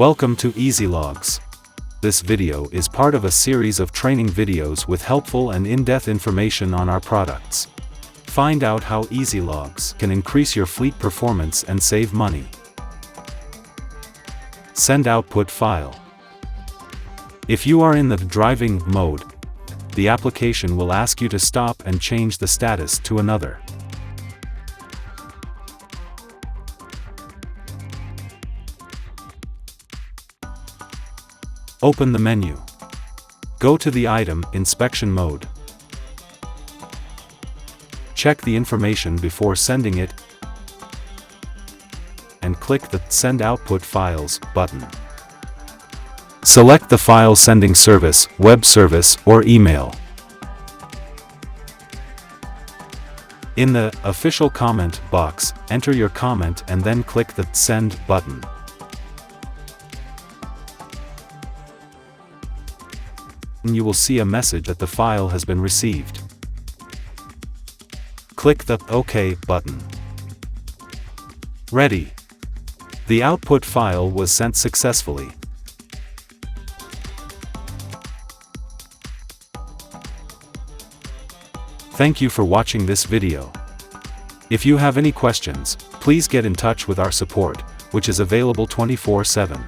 Welcome to EZLOGZ. This video is part of a series of training videos with helpful and in-depth information on our products. Find out how EZLOGZ can increase your fleet performance and save money. Send output file. If you are in the driving mode, the application will ask you to stop and change the status to another. Open the menu. Go to the item inspection mode. Check the information before sending it, and click the Send Output Files button. Select the file sending service, web service, or email. In the Official Comment box, enter your comment and then click the Send button. You will see a message that the file has been received. Click the OK button. Ready. The output file was sent successfully. Thank you for watching this video. If you have any questions, please get in touch with our support, which is available 24/7.